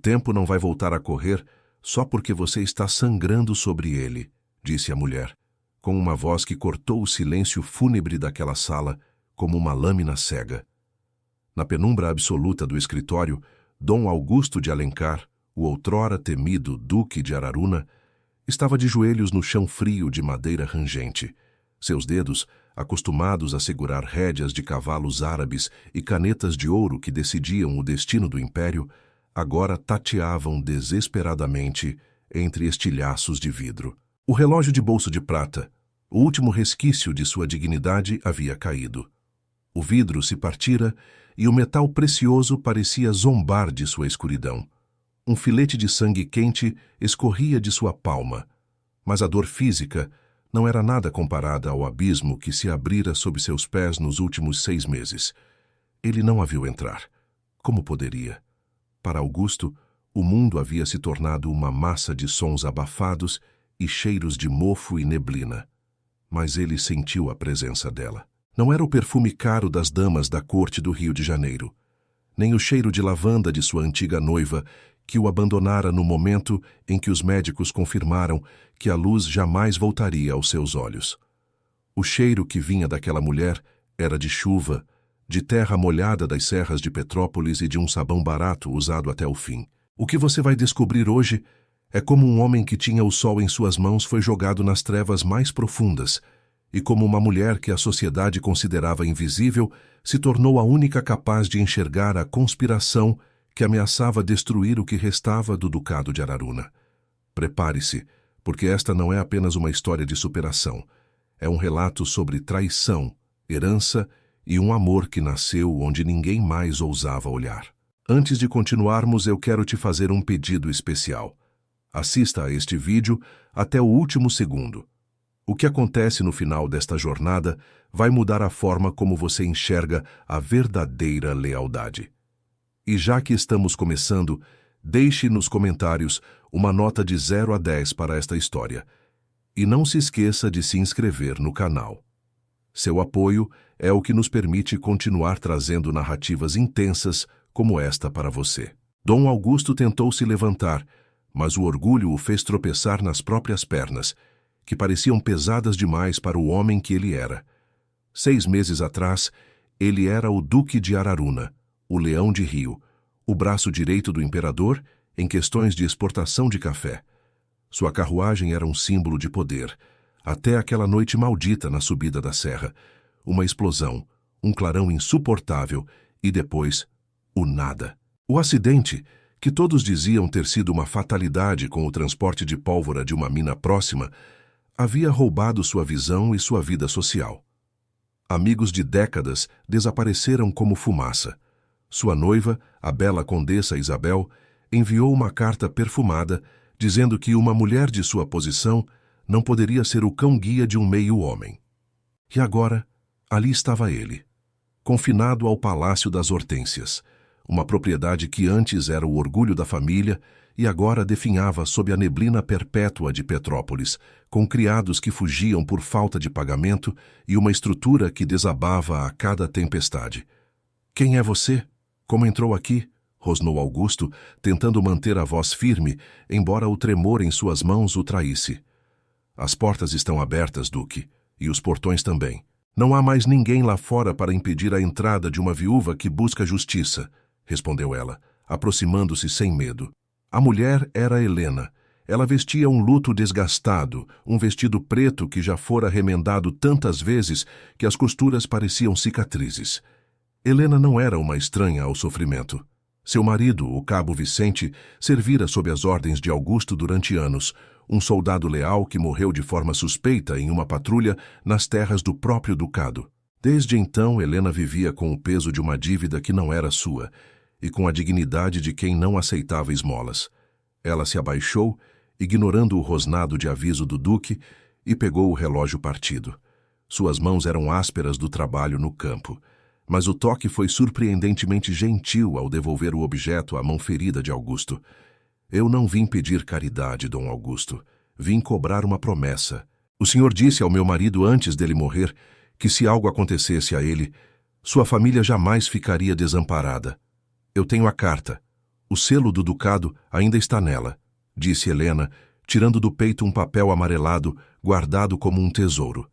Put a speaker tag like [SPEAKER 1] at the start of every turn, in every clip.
[SPEAKER 1] tempo não vai voltar a correr só porque você está sangrando sobre ele, disse a mulher, com uma voz que cortou o silêncio fúnebre daquela sala como uma lâmina cega. Na penumbra absoluta do escritório, Dom Augusto de Alencar, o outrora temido Duque de Araruna, estava de joelhos no chão frio de madeira rangente. Seus dedos, acostumados a segurar rédeas de cavalos árabes e canetas de ouro que decidiam o destino do império, agora tateavam desesperadamente entre estilhaços de vidro. O relógio de bolso de prata, o último resquício de sua dignidade, havia caído. O vidro se partira e o metal precioso parecia zombar de sua escuridão. Um filete de sangue quente escorria de sua palma, mas a dor física não era nada comparada ao abismo que se abrira sob seus pés nos últimos 6 meses. Ele não a viu entrar. Como poderia? Para Augusto, o mundo havia se tornado uma massa de sons abafados e cheiros de mofo e neblina. Mas ele sentiu a presença dela. Não era o perfume caro das damas da corte do Rio de Janeiro, nem o cheiro de lavanda de sua antiga noiva, que o abandonara no momento em que os médicos confirmaram que a luz jamais voltaria aos seus olhos. O cheiro que vinha daquela mulher era de chuva, de terra molhada das serras de Petrópolis e de um sabão barato usado até o fim. O que você vai descobrir hoje é como um homem que tinha o sol em suas mãos foi jogado nas trevas mais profundas, e como uma mulher que a sociedade considerava invisível se tornou a única capaz de enxergar a conspiração que ameaçava destruir o que restava do Ducado de Araruna. Prepare-se, porque esta não é apenas uma história de superação. É um relato sobre traição, herança e um amor que nasceu onde ninguém mais ousava olhar. Antes de continuarmos, eu quero te fazer um pedido especial. Assista a este vídeo até o último segundo. O que acontece no final desta jornada vai mudar a forma como você enxerga a verdadeira lealdade. E já que estamos começando, deixe nos comentários uma nota de 0 a 10 para esta história. E não se esqueça de se inscrever no canal. Seu apoio é o que nos permite continuar trazendo narrativas intensas como esta para você. Dom Augusto tentou se levantar, mas o orgulho o fez tropeçar nas próprias pernas, que pareciam pesadas demais para o homem que ele era. 6 meses atrás, ele era o Duque de Araruna, o Leão de Rio, o braço direito do imperador em questões de exportação de café. Sua carruagem era um símbolo de poder, até aquela noite maldita na subida da serra. Uma explosão, um clarão insuportável e depois, o nada. O acidente, que todos diziam ter sido uma fatalidade com o transporte de pólvora de uma mina próxima, havia roubado sua visão e sua vida social. Amigos de décadas desapareceram como fumaça. Sua noiva, a bela condessa Isabel, enviou uma carta perfumada dizendo que uma mulher de sua posição não poderia ser o cão-guia de um meio-homem. E agora, ali estava ele, confinado ao Palácio das Hortênsias, uma propriedade que antes era o orgulho da família e agora definhava sob a neblina perpétua de Petrópolis, com criados que fugiam por falta de pagamento e uma estrutura que desabava a cada tempestade. "Quem é você? Como entrou aqui?" rosnou Augusto, tentando manter a voz firme, embora o tremor em suas mãos o traísse. "As portas estão abertas, Duque, e os portões também. Não há mais ninguém lá fora para impedir a entrada de uma viúva que busca justiça", respondeu ela, aproximando-se sem medo. A mulher era Helena. Ela vestia um luto desgastado, um vestido preto que já fora remendado tantas vezes que as costuras pareciam cicatrizes. Helena não era uma estranha ao sofrimento. Seu marido, o cabo Vicente, servira sob as ordens de Augusto durante anos, um soldado leal que morreu de forma suspeita em uma patrulha nas terras do próprio ducado. Desde então, Helena vivia com o peso de uma dívida que não era sua, e com a dignidade de quem não aceitava esmolas. Ela se abaixou, ignorando o rosnado de aviso do duque, e pegou o relógio partido. Suas mãos eram ásperas do trabalho no campo, mas o toque foi surpreendentemente gentil ao devolver o objeto à mão ferida de Augusto. "Eu não vim pedir caridade, Dom Augusto. Vim cobrar uma promessa. O senhor disse ao meu marido antes dele morrer que se algo acontecesse a ele, sua família jamais ficaria desamparada. Eu tenho a carta. O selo do ducado ainda está nela, disse Helena, tirando do peito um papel amarelado, guardado como um tesouro.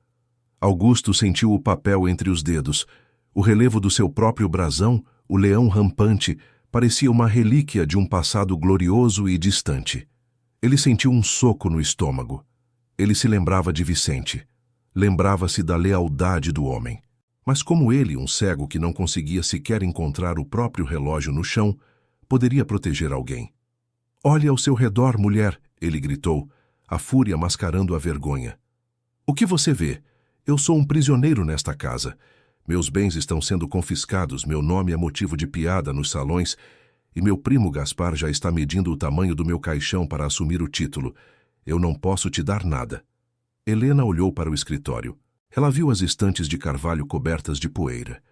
[SPEAKER 1] Augusto sentiu o papel entre os dedos. O relevo do seu próprio brasão, o leão rampante, parecia uma relíquia de um passado glorioso e distante. Ele sentiu um soco no estômago. Ele se lembrava de Vicente. Lembrava-se da lealdade do homem. Mas como ele, um cego que não conseguia sequer encontrar o próprio relógio no chão, poderia proteger alguém? Olhe ao seu redor, mulher, ele gritou, a fúria mascarando a vergonha. O que você vê? Eu sou um prisioneiro nesta casa. Meus bens estão sendo confiscados, meu nome é motivo de piada nos salões, e meu primo Gaspar já está medindo o tamanho do meu caixão para assumir o título. Eu não posso te dar nada. Helena olhou para o escritório. Ela viu as estantes de carvalho cobertas de poeira.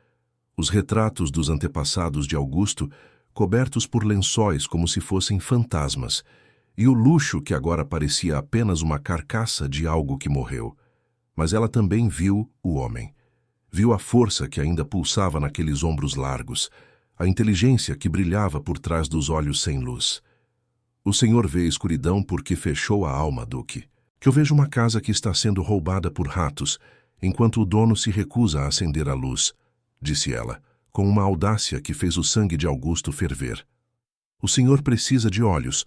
[SPEAKER 1] Os retratos dos antepassados de Augusto, cobertos por lençóis como se fossem fantasmas, e o luxo que agora parecia apenas uma carcaça de algo que morreu. Mas ela também viu o homem. Viu a força que ainda pulsava naqueles ombros largos, a inteligência que brilhava por trás dos olhos sem luz. O senhor vê escuridão porque fechou a alma, Duque. Que eu vejo uma casa que está sendo roubada por ratos, enquanto o dono se recusa a acender a luz, disse ela, com uma audácia que fez o sangue de Augusto ferver. O senhor precisa de olhos,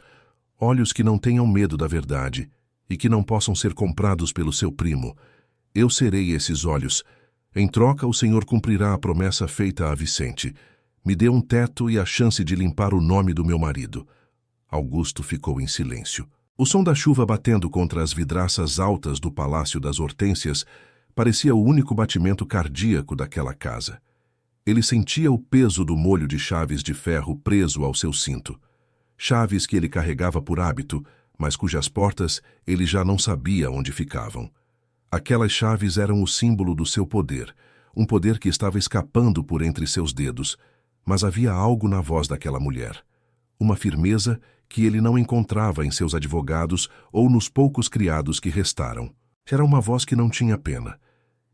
[SPEAKER 1] olhos que não tenham medo da verdade e que não possam ser comprados pelo seu primo. Eu serei esses olhos. Em troca, o senhor cumprirá a promessa feita a Vicente. Me dê um teto e a chance de limpar o nome do meu marido. Augusto ficou em silêncio. O som da chuva batendo contra as vidraças altas do Palácio das Hortênsias parecia o único batimento cardíaco daquela casa. Ele sentia o peso do molho de chaves de ferro preso ao seu cinto. Chaves que ele carregava por hábito, mas cujas portas ele já não sabia onde ficavam. Aquelas chaves eram o símbolo do seu poder, um poder que estava escapando por entre seus dedos, mas havia algo na voz daquela mulher. Uma firmeza que ele não encontrava em seus advogados ou nos poucos criados que restaram. Era uma voz que não tinha pena.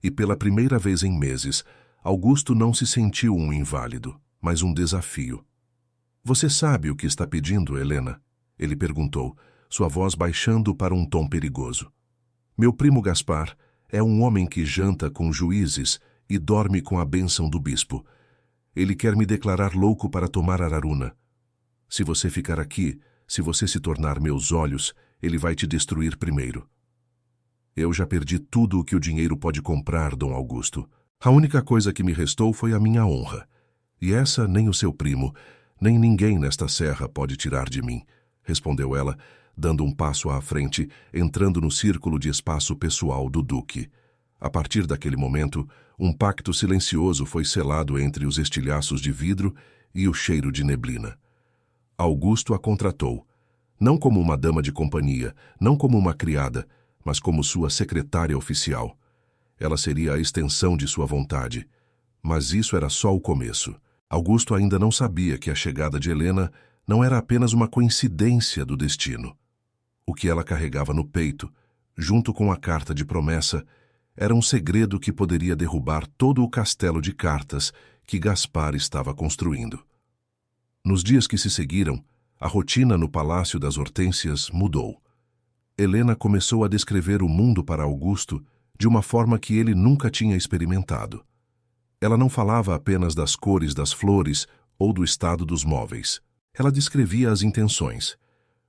[SPEAKER 1] E pela primeira vez em meses, Augusto não se sentiu um inválido, mas um desafio. Você sabe o que está pedindo, Helena? Ele perguntou, sua voz baixando para um tom perigoso. Meu primo Gaspar é um homem que janta com juízes e dorme com a bênção do bispo. Ele quer me declarar louco para tomar Araruna. Se você ficar aqui, se você se tornar meus olhos, ele vai te destruir primeiro. Eu já perdi tudo o que o dinheiro pode comprar, Dom Augusto. A única coisa que me restou foi a minha honra. E essa nem o seu primo, nem ninguém nesta serra pode tirar de mim, respondeu ela, dando um passo à frente, entrando no círculo de espaço pessoal do duque. A partir daquele momento, um pacto silencioso foi selado entre os estilhaços de vidro e o cheiro de neblina. Augusto a contratou, não como uma dama de companhia, não como uma criada, mas como sua secretária oficial. Ela seria a extensão de sua vontade. Mas isso era só o começo. Augusto ainda não sabia que a chegada de Helena não era apenas uma coincidência do destino. O que ela carregava no peito, junto com a carta de promessa, era um segredo que poderia derrubar todo o castelo de cartas que Gaspar estava construindo. Nos dias que se seguiram, a rotina no Palácio das Hortênsias mudou. Helena começou a descrever o mundo para Augusto de uma forma que ele nunca tinha experimentado. Ela não falava apenas das cores das flores ou do estado dos móveis. Ela descrevia as intenções.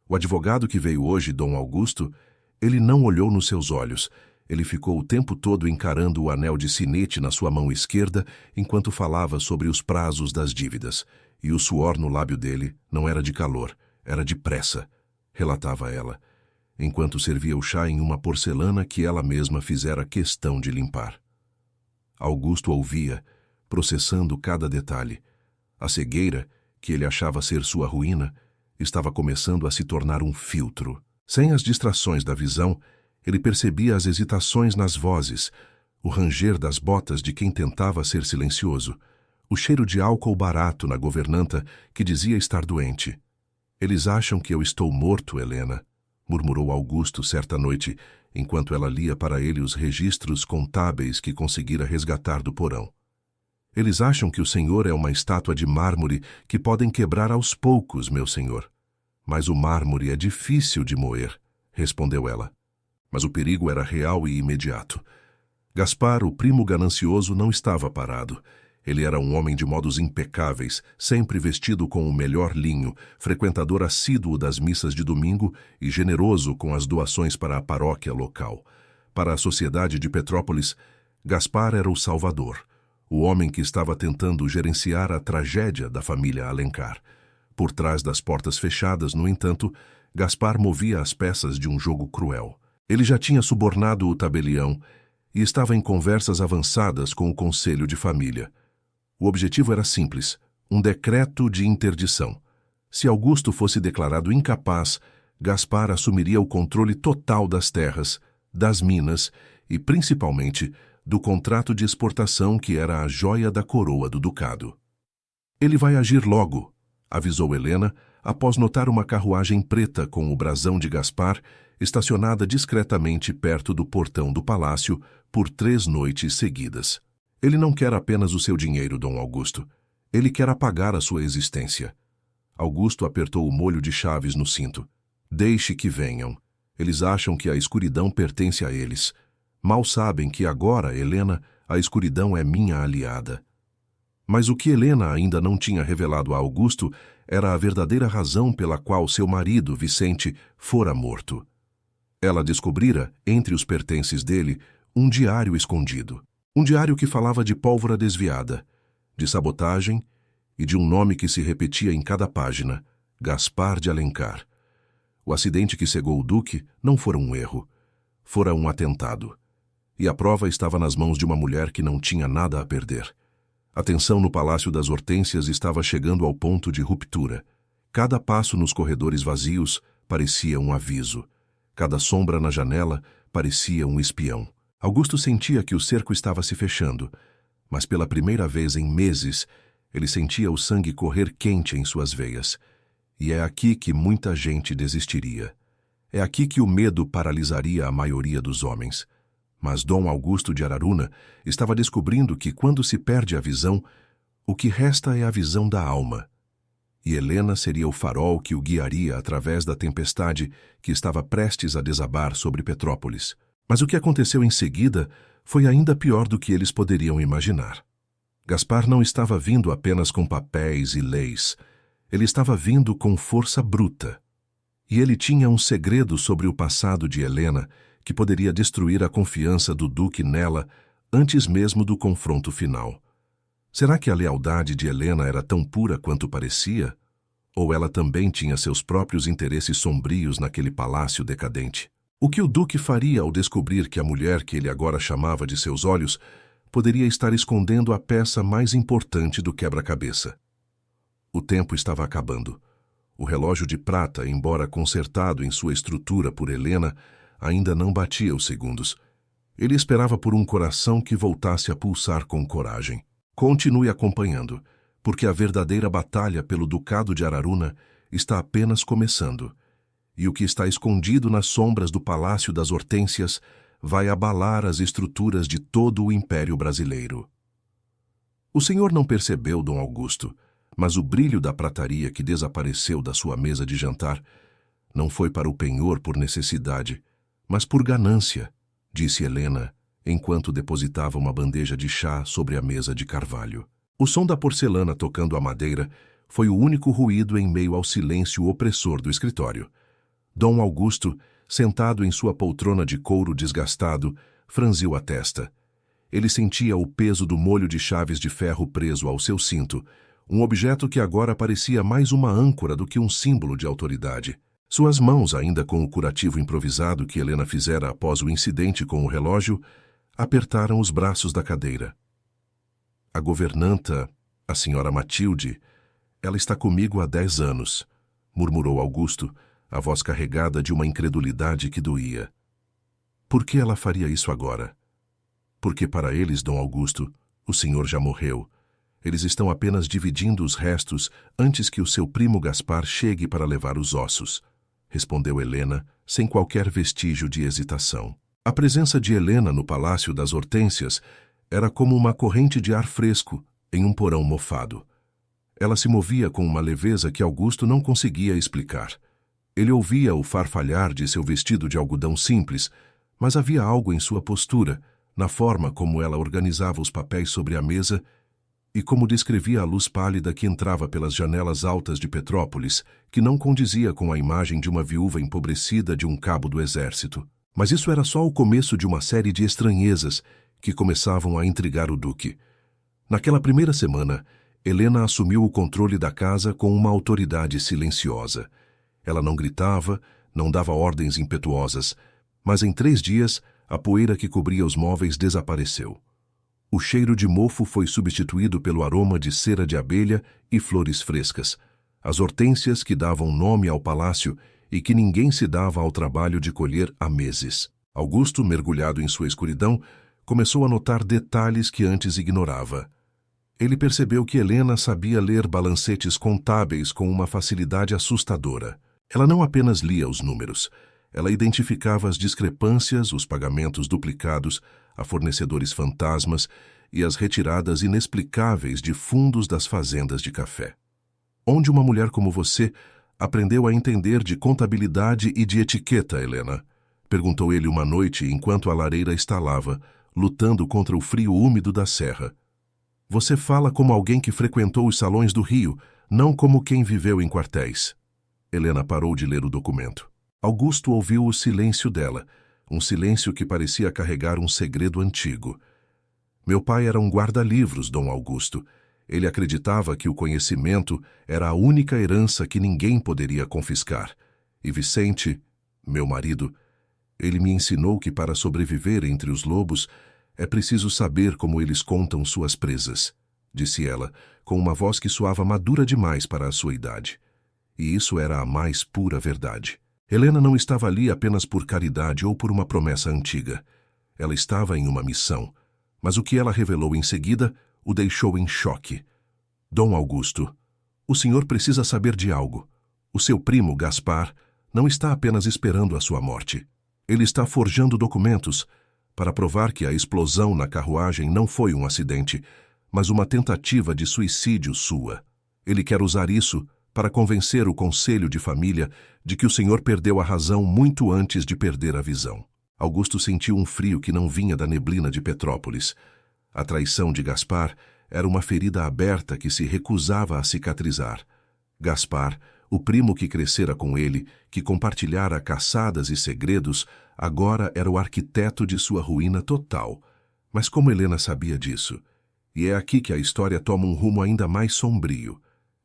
[SPEAKER 1] O advogado que veio hoje, Dom Augusto, ele não olhou nos seus olhos. Ele ficou o tempo todo encarando o anel de sinete na sua mão esquerda enquanto falava sobre os prazos das dívidas. E o suor no lábio dele não era de calor, era de pressa, relatava ela, enquanto servia o chá em uma porcelana que ela mesma fizera questão de limpar. Augusto ouvia, processando cada detalhe. A cegueira, que ele achava ser sua ruína, estava começando a se tornar um filtro. Sem as distrações da visão, ele percebia as hesitações nas vozes, o ranger das botas de quem tentava ser silencioso, o cheiro de álcool barato na governanta que dizia estar doente. Eles acham que eu estou morto, Helena, murmurou Augusto certa noite, enquanto ela lia para ele os registros contábeis que conseguira resgatar do porão. Eles acham que o senhor é uma estátua de mármore que podem quebrar aos poucos, meu senhor. Mas o mármore é difícil de moer, respondeu ela. Mas o perigo era real e imediato. Gaspar, o primo ganancioso, não estava parado. Ele era um homem de modos impecáveis, sempre vestido com o melhor linho, frequentador assíduo das missas de domingo e generoso com as doações para a paróquia local. Para a sociedade de Petrópolis, Gaspar era o salvador, o homem que estava tentando gerenciar a tragédia da família Alencar. Por trás das portas fechadas, no entanto, Gaspar movia as peças de um jogo cruel. Ele já tinha subornado o tabelião e estava em conversas avançadas com o conselho de família. O objetivo era simples, um decreto de interdição. Se Augusto fosse declarado incapaz, Gaspar assumiria o controle total das terras, das minas e, principalmente, do contrato de exportação que era a joia da coroa do ducado. Ele vai agir logo, avisou Helena, após notar uma carruagem preta com o brasão de Gaspar estacionada discretamente perto do portão do palácio por 3 noites seguidas. Ele não quer apenas o seu dinheiro, Dom Augusto. Ele quer apagar a sua existência. Augusto apertou o molho de chaves no cinto. Deixe que venham. Eles acham que a escuridão pertence a eles. Mal sabem que agora, Helena, a escuridão é minha aliada. Mas o que Helena ainda não tinha revelado a Augusto era a verdadeira razão pela qual seu marido, Vicente, fora morto. Ela descobrira, entre os pertences dele, um diário escondido. Um diário que falava de pólvora desviada, de sabotagem e de um nome que se repetia em cada página, Gaspar de Alencar. O acidente que cegou o duque não fora um erro, fora um atentado. E a prova estava nas mãos de uma mulher que não tinha nada a perder. A tensão no Palácio das Hortênsias estava chegando ao ponto de ruptura. Cada passo nos corredores vazios parecia um aviso. Cada sombra na janela parecia um espião. Augusto sentia que o cerco estava se fechando, mas pela primeira vez em meses, ele sentia o sangue correr quente em suas veias. E é aqui que muita gente desistiria. É aqui que o medo paralisaria a maioria dos homens. Mas Dom Augusto de Araruna estava descobrindo que quando se perde a visão, o que resta é a visão da alma. E Helena seria o farol que o guiaria através da tempestade que estava prestes a desabar sobre Petrópolis. Mas o que aconteceu em seguida foi ainda pior do que eles poderiam imaginar. Gaspar não estava vindo apenas com papéis e leis. Ele estava vindo com força bruta. E ele tinha um segredo sobre o passado de Helena que poderia destruir a confiança do duque nela antes mesmo do confronto final. Será que a lealdade de Helena era tão pura quanto parecia? Ou ela também tinha seus próprios interesses sombrios naquele palácio decadente? O que o duque faria ao descobrir que a mulher que ele agora chamava de seus olhos poderia estar escondendo a peça mais importante do quebra-cabeça? O tempo estava acabando. O relógio de prata, embora consertado em sua estrutura por Helena, ainda não batia os segundos. Ele esperava por um coração que voltasse a pulsar com coragem. Continue acompanhando, porque a verdadeira batalha pelo Ducado de Araruna está apenas começando. E o que está escondido nas sombras do Palácio das Hortênsias vai abalar as estruturas de todo o Império Brasileiro. O senhor não percebeu, Dom Augusto, mas o brilho da prataria que desapareceu da sua mesa de jantar não foi para o penhor por necessidade, mas por ganância, disse Helena, enquanto depositava uma bandeja de chá sobre a mesa de carvalho. O som da porcelana tocando a madeira foi o único ruído em meio ao silêncio opressor do escritório. Dom Augusto, sentado em sua poltrona de couro desgastado, franziu a testa. Ele sentia o peso do molho de chaves de ferro preso ao seu cinto, um objeto que agora parecia mais uma âncora do que um símbolo de autoridade. Suas mãos, ainda com o curativo improvisado que Helena fizera após o incidente com o relógio, apertaram os braços da cadeira. A governanta, a senhora Matilde, ela está comigo há 10 anos, murmurou Augusto, a voz carregada de uma incredulidade que doía. Por que ela faria isso agora? Porque para eles, Dom Augusto, o senhor já morreu. Eles estão apenas dividindo os restos antes que o seu primo Gaspar chegue para levar os ossos, respondeu Helena, sem qualquer vestígio de hesitação. A presença de Helena no Palácio das Hortênsias era como uma corrente de ar fresco em um porão mofado. Ela se movia com uma leveza que Augusto não conseguia explicar. Ele ouvia o farfalhar de seu vestido de algodão simples, mas havia algo em sua postura, na forma como ela organizava os papéis sobre a mesa e como descrevia a luz pálida que entrava pelas janelas altas de Petrópolis, que não condizia com a imagem de uma viúva empobrecida de um cabo do exército. Mas isso era só o começo de uma série de estranhezas que começavam a intrigar o duque. Naquela primeira semana, Helena assumiu o controle da casa com uma autoridade silenciosa. Ela não gritava, não dava ordens impetuosas, mas em 3 dias, a poeira que cobria os móveis desapareceu. O cheiro de mofo foi substituído pelo aroma de cera de abelha e flores frescas, as hortênsias que davam nome ao palácio e que ninguém se dava ao trabalho de colher há meses. Augusto, mergulhado em sua escuridão, começou a notar detalhes que antes ignorava. Ele percebeu que Helena sabia ler balancetes contábeis com uma facilidade assustadora. Ela não apenas lia os números, ela identificava as discrepâncias, os pagamentos duplicados a fornecedores fantasmas e as retiradas inexplicáveis de fundos das fazendas de café. Onde uma mulher como você aprendeu a entender de contabilidade e de etiqueta, Helena? Perguntou ele uma noite enquanto a lareira estalava, lutando contra o frio úmido da serra. Você fala como alguém que frequentou os salões do Rio, não como quem viveu em quartéis. Helena parou de ler o documento. Augusto ouviu o silêncio dela, um silêncio que parecia carregar um segredo antigo. Meu pai era um guarda-livros, Dom Augusto. Ele acreditava que o conhecimento era a única herança que ninguém poderia confiscar. E Vicente, meu marido, ele me ensinou que para sobreviver entre os lobos é preciso saber como eles contam suas presas, disse ela, com uma voz que soava madura demais para a sua idade. E isso era a mais pura verdade. Helena não estava ali apenas por caridade ou por uma promessa antiga. Ela estava em uma missão, mas o que ela revelou em seguida o deixou em choque. Dom Augusto, o senhor precisa saber de algo. O seu primo, Gaspar, não está apenas esperando a sua morte. Ele está forjando documentos para provar que a explosão na carruagem não foi um acidente, mas uma tentativa de suicídio sua. Ele quer usar isso para convencer o conselho de família de que o senhor perdeu a razão muito antes de perder a visão. Augusto sentiu um frio que não vinha da neblina de Petrópolis. A traição de Gaspar era uma ferida aberta que se recusava a cicatrizar. Gaspar, o primo que crescera com ele, que compartilhara caçadas e segredos, agora era o arquiteto de sua ruína total. Mas como Helena sabia disso? E é aqui que a história toma um rumo ainda mais sombrio.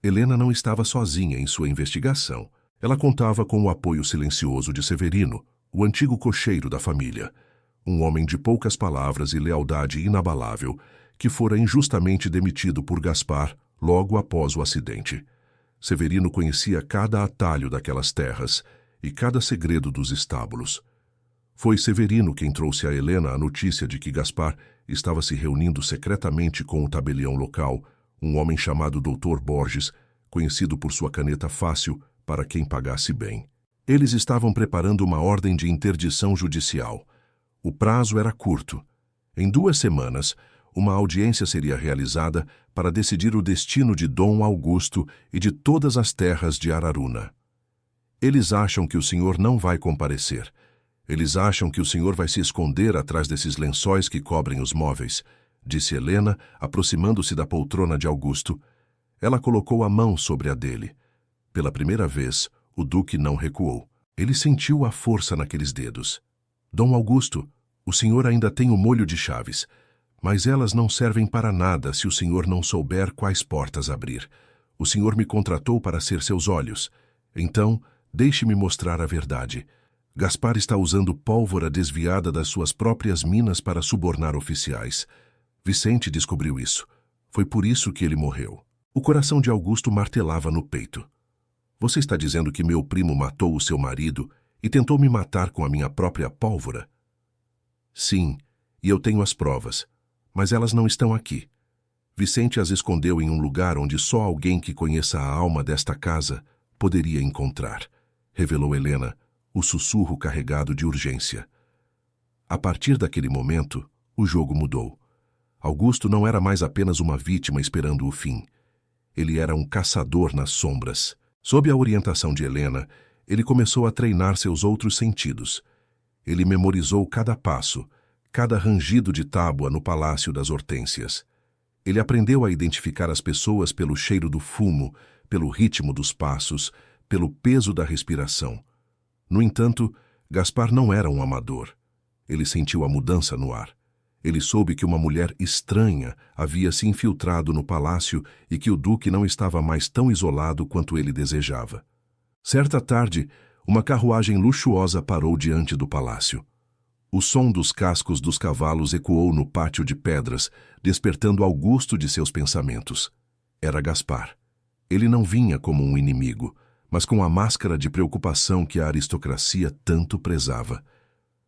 [SPEAKER 1] Helena não estava sozinha em sua investigação. Ela contava com o apoio silencioso de Severino, o antigo cocheiro da família, um homem de poucas palavras e lealdade inabalável, que fora injustamente demitido por Gaspar logo após o acidente. Severino conhecia cada atalho daquelas terras e cada segredo dos estábulos. Foi Severino quem trouxe a Helena a notícia de que Gaspar estava se reunindo secretamente com o tabelião local, um homem chamado Dr. Borges, conhecido por sua caneta fácil para quem pagasse bem. Eles estavam preparando uma ordem de interdição judicial. O prazo era curto. Em 2 semanas, uma audiência seria realizada para decidir o destino de Dom Augusto e de todas as terras de Araruna. Eles acham que o senhor não vai comparecer. Eles acham que o senhor vai se esconder atrás desses lençóis que cobrem os móveis, disse Helena, aproximando-se da poltrona de Augusto. Ela colocou a mão sobre a dele. Pela primeira vez, o duque não recuou. Ele sentiu a força naqueles dedos. Dom Augusto, o senhor ainda tem o molho de chaves, mas elas não servem para nada se o senhor não souber quais portas abrir. O senhor me contratou para ser seus olhos. Então, deixe-me mostrar a verdade. Gaspar está usando pólvora desviada das suas próprias minas para subornar oficiais. Vicente descobriu isso. Foi por isso que ele morreu. O coração de Augusto martelava no peito. Você está dizendo que meu primo matou o seu marido e tentou me matar com a minha própria pólvora? Sim, e eu tenho as provas, mas elas não estão aqui. Vicente as escondeu em um lugar onde só alguém que conheça a alma desta casa poderia encontrar, revelou Helena, o sussurro carregado de urgência. A partir daquele momento, o jogo mudou. Augusto não era mais apenas uma vítima esperando o fim. Ele era um caçador nas sombras. Sob a orientação de Helena, ele começou a treinar seus outros sentidos. Ele memorizou cada passo, cada rangido de tábua no Palácio das Hortênsias. Ele aprendeu a identificar as pessoas pelo cheiro do fumo, pelo ritmo dos passos, pelo peso da respiração. No entanto, Gaspar não era um amador. Ele sentiu a mudança no ar. Ele soube que uma mulher estranha havia se infiltrado no palácio e que o duque não estava mais tão isolado quanto ele desejava. Certa tarde, uma carruagem luxuosa parou diante do palácio. O som dos cascos dos cavalos ecoou no pátio de pedras, despertando Augusto de seus pensamentos. Era Gaspar. Ele não vinha como um inimigo, mas com a máscara de preocupação que a aristocracia tanto prezava.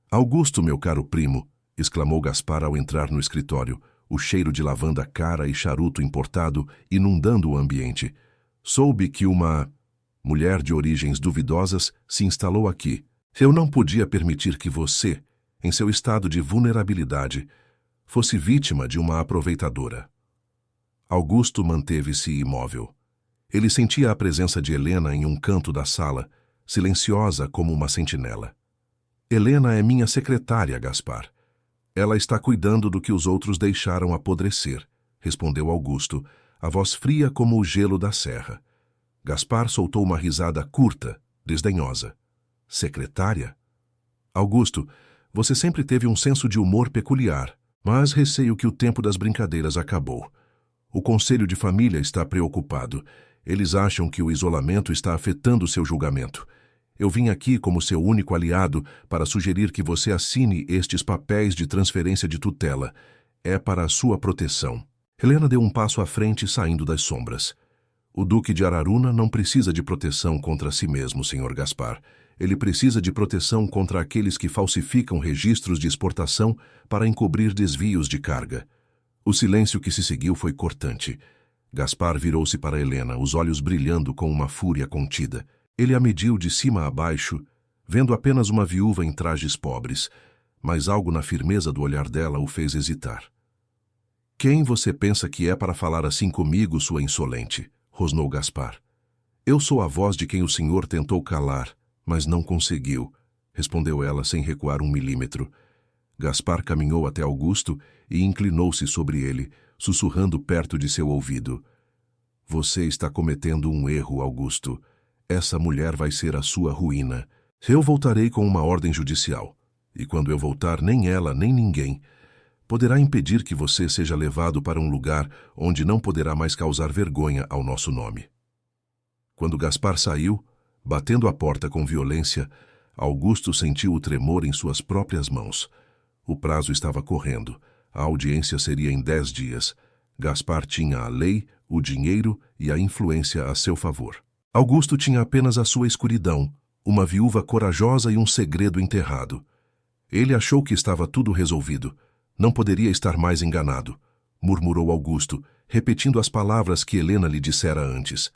[SPEAKER 1] "Augusto, meu caro primo", exclamou Gaspar ao entrar no escritório, o cheiro de lavanda cara e charuto importado inundando o ambiente. "Soube que uma mulher de origens duvidosas se instalou aqui. Eu não podia permitir que você, em seu estado de vulnerabilidade, fosse vítima de uma aproveitadora." Augusto manteve-se imóvel. Ele sentia a presença de Helena em um canto da sala, silenciosa como uma sentinela. "Helena é minha secretária, Gaspar. Ela está cuidando do que os outros deixaram apodrecer", respondeu Augusto, a voz fria como o gelo da serra. Gaspar soltou uma risada curta, desdenhosa. "Secretária? Augusto, você sempre teve um senso de humor peculiar, mas receio que o tempo das brincadeiras acabou. O Conselho de Família está preocupado. Eles acham que o isolamento está afetando seu julgamento. Eu vim aqui como seu único aliado para sugerir que você assine estes papéis de transferência de tutela. É para a sua proteção." Helena deu um passo à frente, saindo das sombras. "O Duque de Araruna não precisa de proteção contra si mesmo, Sr. Gaspar. Ele precisa de proteção contra aqueles que falsificam registros de exportação para encobrir desvios de carga." O silêncio que se seguiu foi cortante. Gaspar virou-se para Helena, os olhos brilhando com uma fúria contida. Ele a mediu de cima a baixo, vendo apenas uma viúva em trajes pobres, mas algo na firmeza do olhar dela o fez hesitar. "Quem você pensa que é para falar assim comigo, sua insolente?" rosnou Gaspar. "Eu sou a voz de quem o senhor tentou calar, mas não conseguiu", respondeu ela sem recuar 1 milímetro. Gaspar caminhou até Augusto e inclinou-se sobre ele, sussurrando perto de seu ouvido. "Você está cometendo um erro, Augusto. Essa mulher vai ser a sua ruína. Eu voltarei com uma ordem judicial, e quando eu voltar, nem ela, nem ninguém poderá impedir que você seja levado para um lugar onde não poderá mais causar vergonha ao nosso nome." Quando Gaspar saiu, batendo a porta com violência, Augusto sentiu o tremor em suas próprias mãos. O prazo estava correndo. A audiência seria em 10 dias. Gaspar tinha a lei, o dinheiro e a influência a seu favor. Augusto tinha apenas a sua escuridão, uma viúva corajosa e um segredo enterrado. Ele achou que estava tudo resolvido. Não poderia estar mais enganado, murmurou Augusto, repetindo as palavras que Helena lhe dissera antes.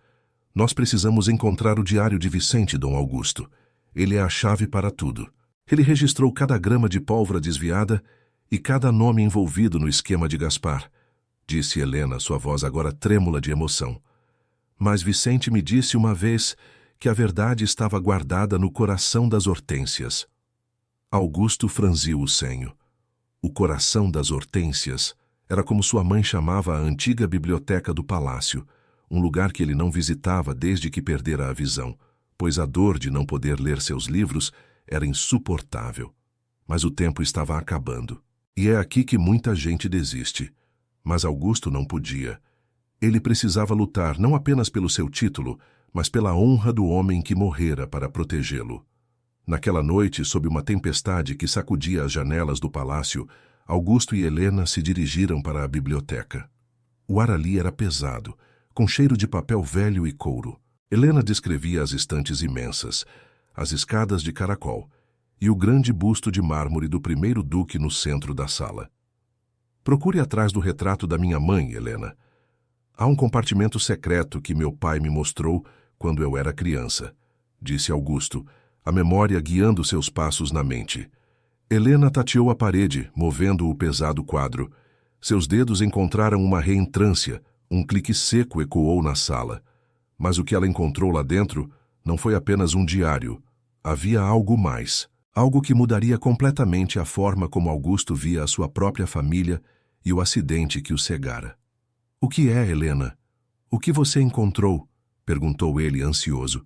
[SPEAKER 1] "Nós precisamos encontrar o diário de Vicente, Dom Augusto. Ele é a chave para tudo." Ele registrou cada grama de pólvora desviada e cada nome envolvido no esquema de Gaspar, disse Helena, sua voz agora trêmula de emoção. "Mas Vicente me disse uma vez que a verdade estava guardada no coração das Hortênsias." Augusto franziu o senho. O coração das Hortênsias era como sua mãe chamava a antiga biblioteca do palácio, um lugar que ele não visitava desde que perdera a visão, pois a dor de não poder ler seus livros era insuportável. Mas o tempo estava acabando. E é aqui que muita gente desiste. Mas Augusto não podia. Ele precisava lutar não apenas pelo seu título, mas pela honra do homem que morrera para protegê-lo. Naquela noite, sob uma tempestade que sacudia as janelas do palácio, Augusto e Helena se dirigiram para a biblioteca. O ar ali era pesado, com cheiro de papel velho e couro. Helena descrevia as estantes imensas, as escadas de caracol e o grande busto de mármore do primeiro duque no centro da sala. "Procure atrás do retrato da minha mãe, Helena. Há um compartimento secreto que meu pai me mostrou quando eu era criança", disse Augusto, a memória guiando seus passos na mente. Helena tateou a parede, movendo o pesado quadro. Seus dedos encontraram uma reentrância, um clique seco ecoou na sala. Mas o que ela encontrou lá dentro não foi apenas um diário. Havia algo mais. Algo que mudaria completamente a forma como Augusto via a sua própria família e o acidente que o cegara. "O que é, Helena? O que você encontrou?" perguntou ele, ansioso.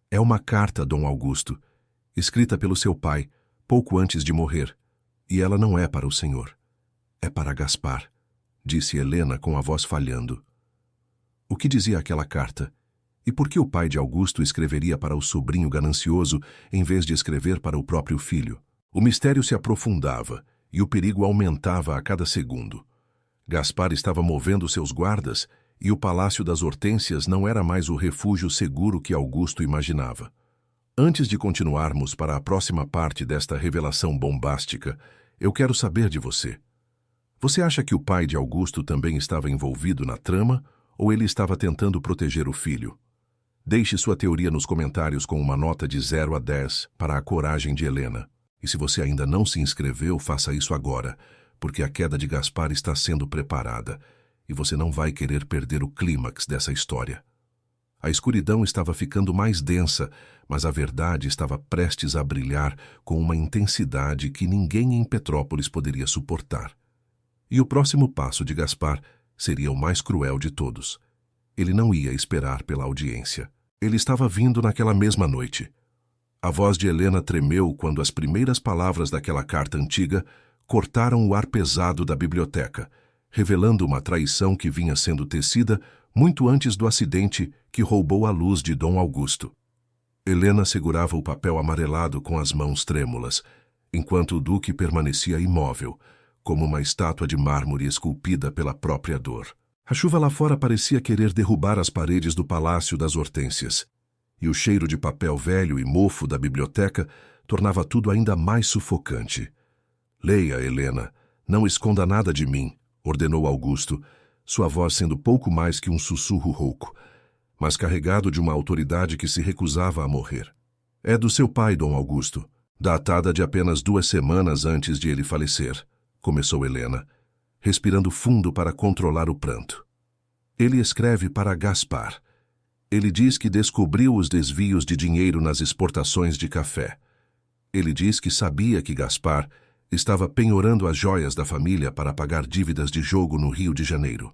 [SPEAKER 1] "É uma carta, Dom Augusto, escrita pelo seu pai, pouco antes de morrer. E ela não é para o senhor. É para Gaspar", disse Helena com a voz falhando. O que dizia aquela carta? E por que o pai de Augusto escreveria para o sobrinho ganancioso em vez de escrever para o próprio filho? O mistério se aprofundava e o perigo aumentava a cada segundo. Gaspar estava movendo seus guardas e o Palácio das Hortênsias não era mais o refúgio seguro que Augusto imaginava. Antes de continuarmos para a próxima parte desta revelação bombástica, eu quero saber de você. Você acha que o pai de Augusto também estava envolvido na trama ou ele estava tentando proteger o filho? Deixe sua teoria nos comentários com uma nota de 0 a 10 para a coragem de Helena. E se você ainda não se inscreveu, faça isso agora, porque a queda de Gaspar está sendo preparada e você não vai querer perder o clímax dessa história. A escuridão estava ficando mais densa, mas a verdade estava prestes a brilhar com uma intensidade que ninguém em Petrópolis poderia suportar. E o próximo passo de Gaspar seria o mais cruel de todos. Ele não ia esperar pela audiência. Ele estava vindo naquela mesma noite. A voz de Helena tremeu quando as primeiras palavras daquela carta antiga cortaram o ar pesado da biblioteca, revelando uma traição que vinha sendo tecida muito antes do acidente que roubou a luz de Dom Augusto. Helena segurava o papel amarelado com as mãos trêmulas, enquanto o duque permanecia imóvel, como uma estátua de mármore esculpida pela própria dor. A chuva lá fora parecia querer derrubar as paredes do Palácio das Hortênsias, e o cheiro de papel velho e mofo da biblioteca tornava tudo ainda mais sufocante. "Leia, Helena, não esconda nada de mim", ordenou Augusto, sua voz sendo pouco mais que um sussurro rouco, mas carregado de uma autoridade que se recusava a morrer. "É do seu pai, Dom Augusto, datada de apenas 2 semanas antes de ele falecer", começou Helena, respirando fundo para controlar o pranto. "Ele escreve para Gaspar. Ele diz que descobriu os desvios de dinheiro nas exportações de café. Ele diz que sabia que Gaspar estava penhorando as joias da família para pagar dívidas de jogo no Rio de Janeiro."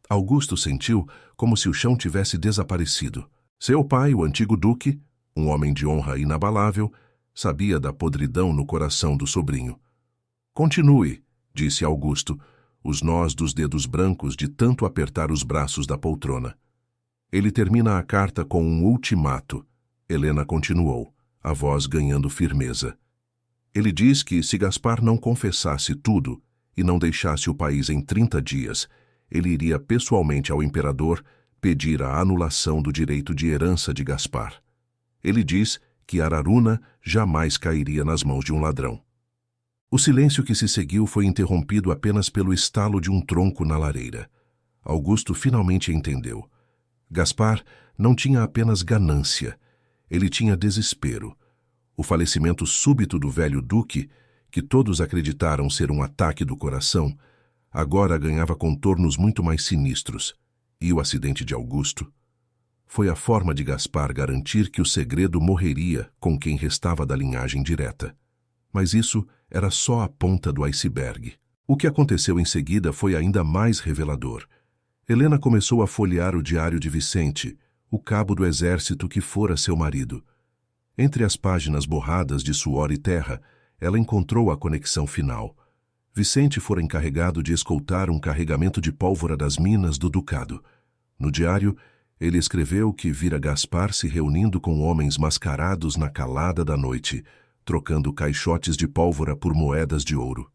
[SPEAKER 1] Augusto sentiu como se o chão tivesse desaparecido. Seu pai, o antigo duque, um homem de honra inabalável, sabia da podridão no coração do sobrinho. "Continue", disse Augusto, os nós dos dedos brancos de tanto apertar os braços da poltrona. "Ele termina a carta com um ultimato", Helena continuou, a voz ganhando firmeza. "Ele diz que se Gaspar não confessasse tudo e não deixasse o país em 30 dias, ele iria pessoalmente ao imperador pedir a anulação do direito de herança de Gaspar. Ele diz que Araruna jamais cairia nas mãos de um ladrão." O silêncio que se seguiu foi interrompido apenas pelo estalo de um tronco na lareira. Augusto finalmente entendeu. Gaspar não tinha apenas ganância, ele tinha desespero. O falecimento súbito do velho duque, que todos acreditaram ser um ataque do coração, agora ganhava contornos muito mais sinistros. E o acidente de Augusto? Foi a forma de Gaspar garantir que o segredo morreria com quem restava da linhagem direta. Mas isso era só a ponta do iceberg. O que aconteceu em seguida foi ainda mais revelador. Helena começou a folhear o diário de Vicente, o cabo do exército que fora seu marido. Entre as páginas borradas de suor e terra, ela encontrou a conexão final. Vicente fora encarregado de escoltar um carregamento de pólvora das minas do ducado. No diário, ele escreveu que vira Gaspar se reunindo com homens mascarados na calada da noite, trocando caixotes de pólvora por moedas de ouro.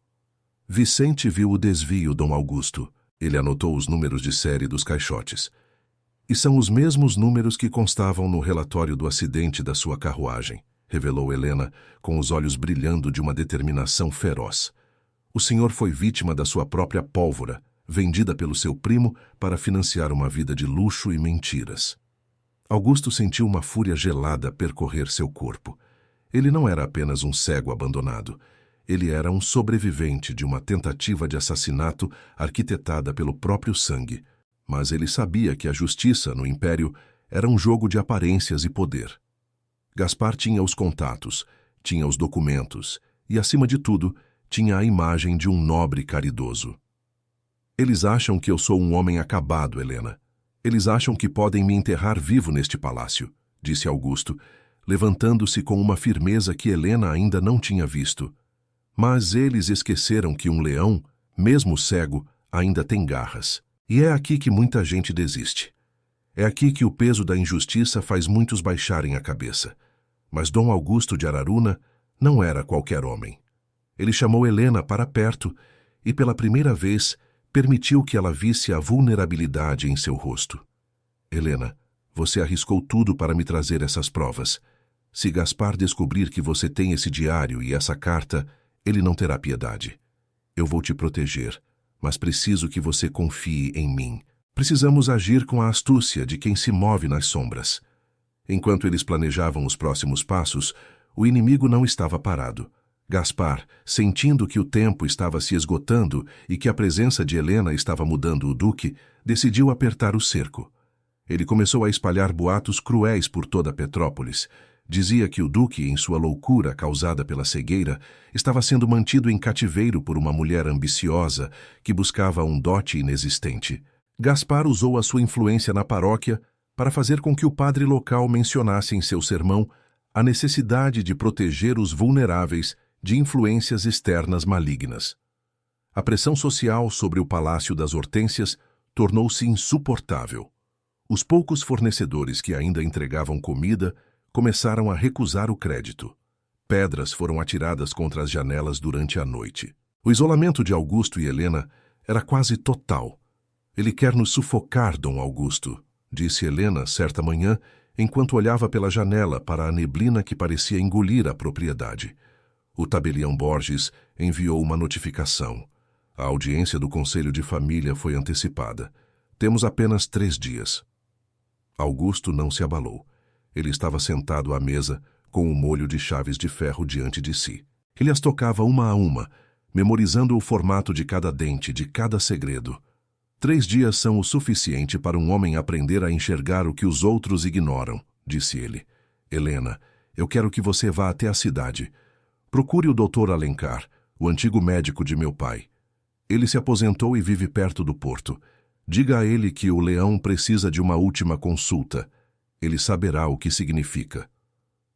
[SPEAKER 1] Vicente viu o desvio, Dom Augusto. Ele anotou os números de série dos caixotes. "E são os mesmos números que constavam no relatório do acidente da sua carruagem", revelou Helena, com os olhos brilhando de uma determinação feroz. "O senhor foi vítima da sua própria pólvora, vendida pelo seu primo para financiar uma vida de luxo e mentiras." Augusto sentiu uma fúria gelada percorrer seu corpo. Ele não era apenas um cego abandonado. Ele era um sobrevivente de uma tentativa de assassinato arquitetada pelo próprio sangue, mas ele sabia que a justiça no Império era um jogo de aparências e poder. Gaspar tinha os contatos, tinha os documentos e, acima de tudo, tinha a imagem de um nobre caridoso. Eles acham que eu sou um homem acabado, Helena. Eles acham que podem me enterrar vivo neste palácio, disse Augusto, levantando-se com uma firmeza que Helena ainda não tinha visto. Mas eles esqueceram que um leão, mesmo cego, ainda tem garras. E é aqui que muita gente desiste. É aqui que o peso da injustiça faz muitos baixarem a cabeça. Mas Dom Augusto de Araruna não era qualquer homem. Ele chamou Helena para perto e, pela primeira vez, permitiu que ela visse a vulnerabilidade em seu rosto. Helena, você arriscou tudo para me trazer essas provas. Se Gaspar descobrir que você tem esse diário e essa carta, ele não terá piedade. Eu vou te proteger, mas preciso que você confie em mim. Precisamos agir com a astúcia de quem se move nas sombras. Enquanto eles planejavam os próximos passos, o inimigo não estava parado. Gaspar, sentindo que o tempo estava se esgotando e que a presença de Helena estava mudando o duque, decidiu apertar o cerco. Ele começou a espalhar boatos cruéis por toda Petrópolis. Dizia que o duque, em sua loucura causada pela cegueira, estava sendo mantido em cativeiro por uma mulher ambiciosa que buscava um dote inexistente. Gaspar usou a sua influência na paróquia para fazer com que o padre local mencionasse em seu sermão a necessidade de proteger os vulneráveis de influências externas malignas. A pressão social sobre o Palácio das Hortênsias tornou-se insuportável. Os poucos fornecedores que ainda entregavam comida começaram a recusar o crédito. Pedras foram atiradas contra as janelas durante a noite. O isolamento de Augusto e Helena era quase total. Ele quer nos sufocar, Dom Augusto, disse Helena certa manhã, enquanto olhava pela janela para a neblina que parecia engolir a propriedade. O tabelião Borges enviou uma notificação. A audiência do Conselho de Família foi antecipada. Temos apenas 3 dias. Augusto não se abalou. Ele estava sentado à mesa, com um molho de chaves de ferro diante de si. Ele as tocava uma a uma, memorizando o formato de cada dente, de cada segredo. 3 dias são o suficiente para um homem aprender a enxergar o que os outros ignoram, disse ele. Helena, eu quero que você vá até a cidade. Procure o Dr. Alencar, o antigo médico de meu pai. Ele se aposentou e vive perto do porto. Diga a ele que o leão precisa de uma última consulta. Ele saberá o que significa.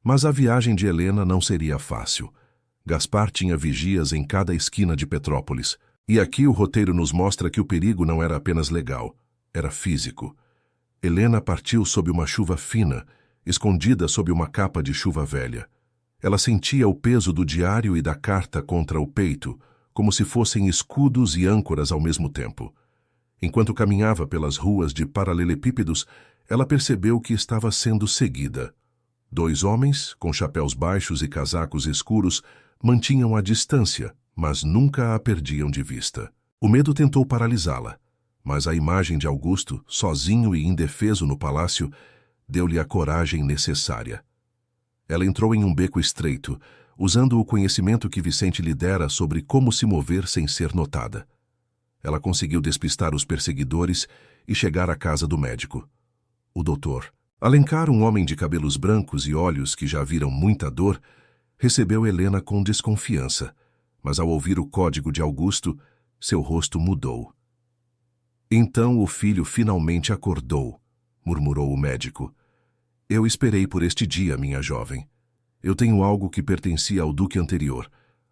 [SPEAKER 1] Mas a viagem de Helena não seria fácil. Gaspar tinha vigias em cada esquina de Petrópolis. E aqui o roteiro nos mostra que o perigo não era apenas legal, era físico. Helena partiu sob uma chuva fina, escondida sob uma capa de chuva velha. Ela sentia o peso do diário e da carta contra o peito, como se fossem escudos e âncoras ao mesmo tempo. Enquanto caminhava pelas ruas de paralelepípedos, ela percebeu que estava sendo seguida. 2 homens, com chapéus baixos e casacos escuros, mantinham a distância, mas nunca a perdiam de vista. O medo tentou paralisá-la, mas a imagem de Augusto, sozinho e indefeso no palácio, deu-lhe a coragem necessária. Ela entrou em um beco estreito, usando o conhecimento que Vicente lhe dera sobre como se mover sem ser notada. Ela conseguiu despistar os perseguidores e chegar à casa do médico. O doutor Alencar, um homem de cabelos brancos e olhos que já viram muita dor, recebeu Helena com desconfiança, mas ao ouvir o código de Augusto, seu rosto mudou. Então o filho finalmente acordou, murmurou o médico. Eu esperei por este dia, minha jovem. Eu tenho algo que pertencia ao duque anterior,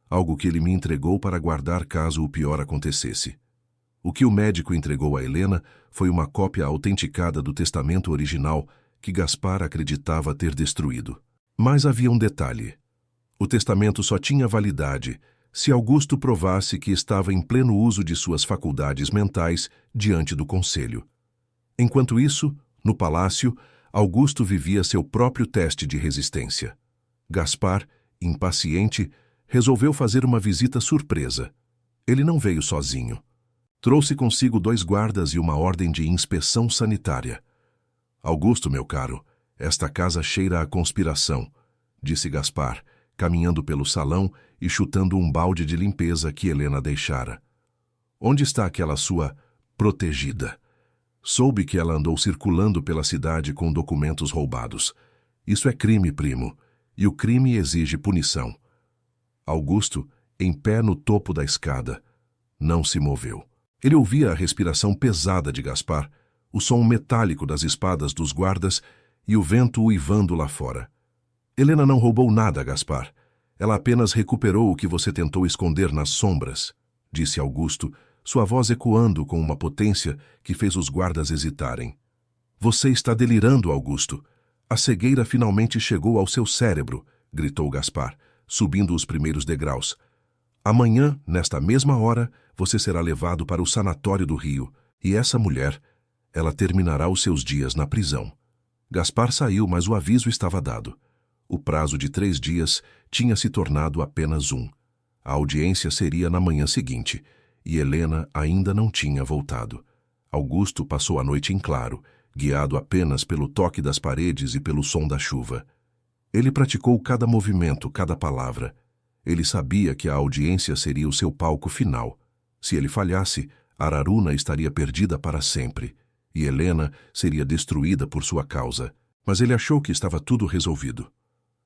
[SPEAKER 1] algo que ele me entregou para guardar caso o pior acontecesse. O que o médico entregou a Helena foi uma cópia autenticada do testamento original que Gaspar acreditava ter destruído. Mas havia um detalhe. O testamento só tinha validade se Augusto provasse que estava em pleno uso de suas faculdades mentais diante do conselho. Enquanto isso, no palácio, Augusto vivia seu próprio teste de resistência. Gaspar, impaciente, resolveu fazer uma visita surpresa. Ele não veio sozinho. Trouxe consigo 2 guardas e uma ordem de inspeção sanitária. Augusto, meu caro, esta casa cheira a conspiração, disse Gaspar, caminhando pelo salão e chutando um balde de limpeza que Helena deixara. Onde está aquela sua protegida? Soube que ela andou circulando pela cidade com documentos roubados. Isso é crime, primo, e o crime exige punição. Augusto, em pé no topo da escada, não se moveu. Ele ouvia a respiração pesada de Gaspar, o som metálico das espadas dos guardas e o vento uivando lá fora. Helena não roubou nada, Gaspar. Ela apenas recuperou o que você tentou esconder nas sombras, disse Augusto, sua voz ecoando com uma potência que fez os guardas hesitarem. Você está delirando, Augusto. A cegueira finalmente chegou ao seu cérebro, gritou Gaspar, subindo os primeiros degraus. Amanhã, nesta mesma hora, você será levado para o sanatório do Rio, e essa mulher, ela terminará os seus dias na prisão. Gaspar saiu, mas o aviso estava dado. O prazo de 3 dias tinha se tornado apenas 1. A audiência seria na manhã seguinte, e Helena ainda não tinha voltado. Augusto passou a noite em claro, guiado apenas pelo toque das paredes e pelo som da chuva. Ele praticou cada movimento, cada palavra. Ele sabia que a audiência seria o seu palco final. Se ele falhasse, Araruna estaria perdida para sempre, e Helena seria destruída por sua causa. Mas ele achou que estava tudo resolvido.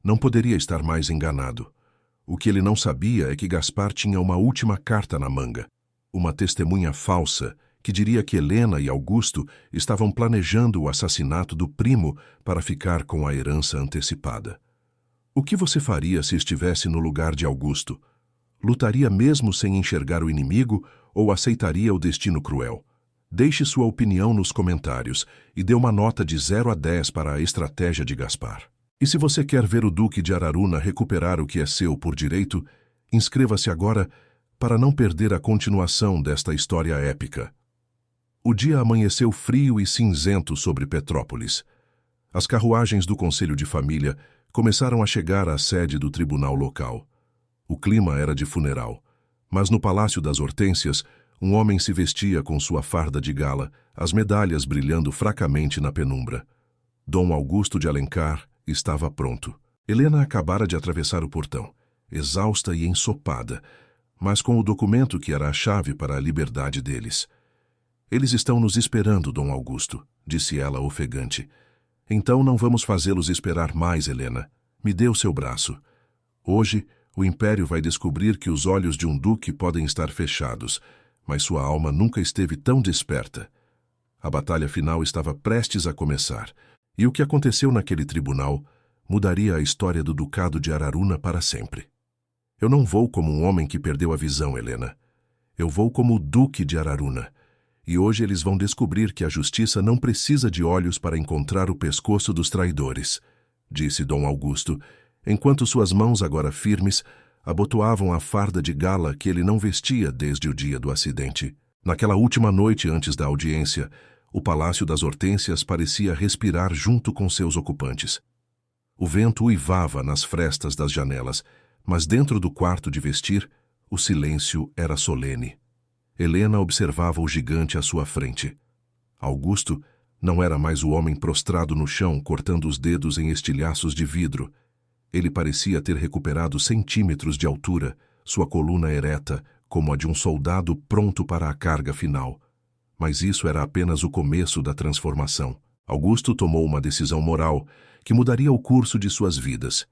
[SPEAKER 1] Não poderia estar mais enganado. O que ele não sabia é que Gaspar tinha uma última carta na manga. Uma testemunha falsa que diria que Helena e Augusto estavam planejando o assassinato do primo para ficar com a herança antecipada. O que você faria se estivesse no lugar de Augusto? Lutaria mesmo sem enxergar o inimigo ou aceitaria o destino cruel? Deixe sua opinião nos comentários e dê uma nota de 0 a 10 para a estratégia de Gaspar. E se você quer ver o Duque de Araruna recuperar o que é seu por direito, inscreva-se agora para não perder a continuação desta história épica. O dia amanheceu frio e cinzento sobre Petrópolis. As carruagens do Conselho de Família começaram a chegar à sede do tribunal local. O clima era de funeral, mas no Palácio das Hortênsias, um homem se vestia com sua farda de gala, as medalhas brilhando fracamente na penumbra. Dom Augusto de Alencar estava pronto. Helena acabara de atravessar o portão, exausta e ensopada, mas com o documento que era a chave para a liberdade deles. Eles estão nos esperando, Dom Augusto, disse ela ofegante. Então não vamos fazê-los esperar mais, Helena. Me dê o seu braço. Hoje, o Império vai descobrir que os olhos de um duque podem estar fechados, mas sua alma nunca esteve tão desperta. A batalha final estava prestes a começar, e o que aconteceu naquele tribunal mudaria a história do Ducado de Araruna para sempre. Eu não vou como um homem que perdeu a visão, Helena. Eu vou como o Duque de Araruna. E hoje eles vão descobrir que a justiça não precisa de olhos para encontrar o pescoço dos traidores, disse Dom Augusto, enquanto suas mãos, agora firmes, abotoavam a farda de gala que ele não vestia desde o dia do acidente. Naquela última noite antes da audiência, o Palácio das Hortênsias parecia respirar junto com seus ocupantes. O vento uivava nas frestas das janelas, mas dentro do quarto de vestir, o silêncio era solene. Helena observava o gigante à sua frente. Augusto não era mais o homem prostrado no chão, cortando os dedos em estilhaços de vidro. Ele parecia ter recuperado centímetros de altura, sua coluna ereta, como a de um soldado pronto para a carga final. Mas isso era apenas o começo da transformação. Augusto tomou uma decisão moral que mudaria o curso de suas vidas.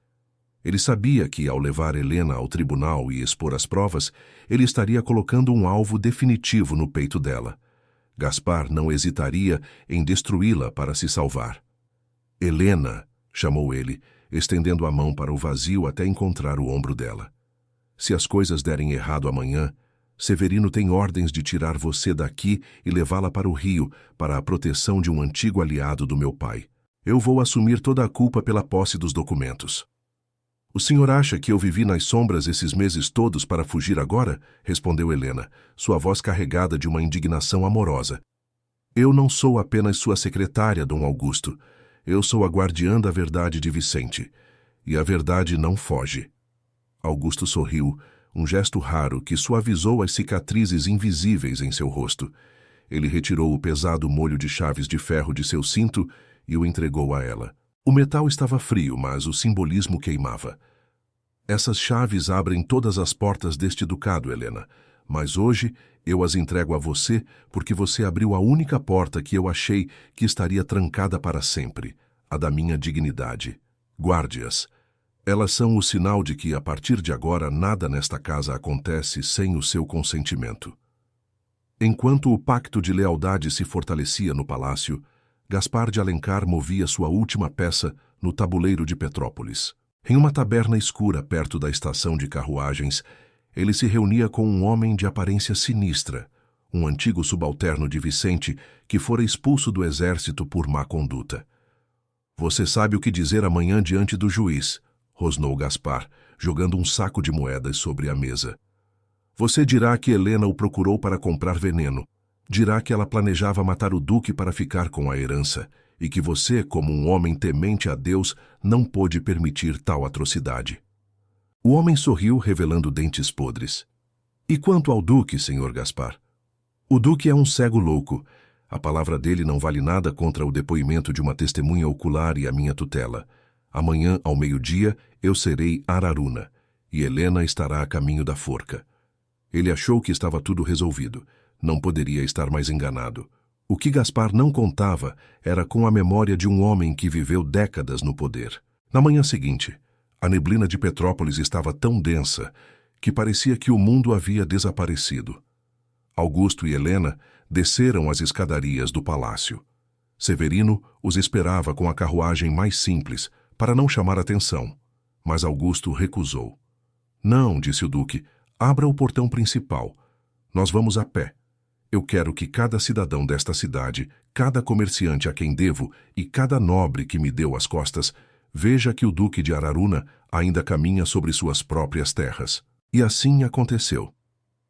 [SPEAKER 1] Ele sabia que, ao levar Helena ao tribunal e expor as provas, ele estaria colocando um alvo definitivo no peito dela. Gaspar não hesitaria em destruí-la para se salvar. Helena, chamou ele, estendendo a mão para o vazio até encontrar o ombro dela. Se as coisas derem errado amanhã, Severino tem ordens de tirar você daqui e levá-la para o Rio, para a proteção de um antigo aliado do meu pai. Eu vou assumir toda a culpa pela posse dos documentos. O senhor acha que eu vivi nas sombras esses meses todos para fugir agora? Respondeu Helena, sua voz carregada de uma indignação amorosa. Eu não sou apenas sua secretária, Dom Augusto. Eu sou a guardiã da verdade de Vicente. E a verdade não foge. Augusto sorriu, um gesto raro que suavizou as cicatrizes invisíveis em seu rosto. Ele retirou o pesado molho de chaves de ferro de seu cinto e o entregou a ela. O metal estava frio, mas o simbolismo queimava. Essas chaves abrem todas as portas deste ducado, Helena, mas hoje eu as entrego a você porque você abriu a única porta que eu achei que estaria trancada para sempre, a da minha dignidade. Guarde-as. Elas são o sinal de que, a partir de agora, nada nesta casa acontece sem o seu consentimento. Enquanto o pacto de lealdade se fortalecia no palácio, Gaspar de Alencar movia sua última peça no tabuleiro de Petrópolis. Em uma taberna escura perto da estação de carruagens, ele se reunia com um homem de aparência sinistra, um antigo subalterno de Vicente que fora expulso do exército por má conduta. "Você sabe o que dizer amanhã diante do juiz", rosnou Gaspar, jogando um saco de moedas sobre a mesa. "Você dirá que Helena o procurou para comprar veneno. Dirá que ela planejava matar o duque para ficar com a herança, e que você, como um homem temente a Deus, não pôde permitir tal atrocidade." O homem sorriu, revelando dentes podres. "E quanto ao duque, senhor Gaspar? O duque é um cego louco. A palavra dele não vale nada contra o depoimento de uma testemunha ocular e a minha tutela. Amanhã, ao meio-dia, eu serei Araruna, e Helena estará a caminho da forca." Ele achou que estava tudo resolvido. Não poderia estar mais enganado. O que Gaspar não contava era com a memória de um homem que viveu décadas no poder. Na manhã seguinte, a neblina de Petrópolis estava tão densa que parecia que o mundo havia desaparecido. Augusto e Helena desceram as escadarias do palácio. Severino os esperava com a carruagem mais simples, para não chamar atenção, mas Augusto recusou. "Não", disse o duque, "abra o portão principal. Nós vamos a pé. Eu quero que cada cidadão desta cidade, cada comerciante a quem devo e cada nobre que me deu as costas, veja que o duque de Araruna ainda caminha sobre suas próprias terras." E assim aconteceu.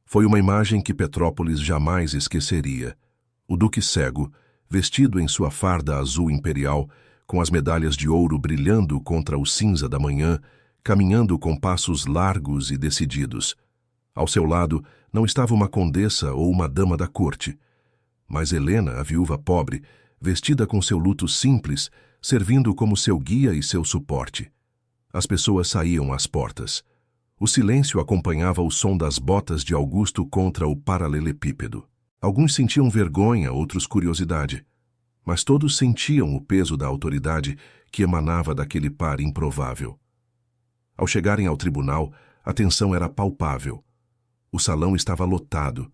[SPEAKER 1] Foi uma imagem que Petrópolis jamais esqueceria. O duque cego, vestido em sua farda azul imperial, com as medalhas de ouro brilhando contra o cinza da manhã, caminhando com passos largos e decididos. Ao seu lado não estava uma condessa ou uma dama da corte, mas Helena, a viúva pobre, vestida com seu luto simples, servindo como seu guia e seu suporte. As pessoas saíam às portas. O silêncio acompanhava o som das botas de Augusto contra o paralelepípedo. Alguns sentiam vergonha, outros curiosidade. Mas todos sentiam o peso da autoridade que emanava daquele par improvável. Ao chegarem ao tribunal, a tensão era palpável. O salão estava lotado.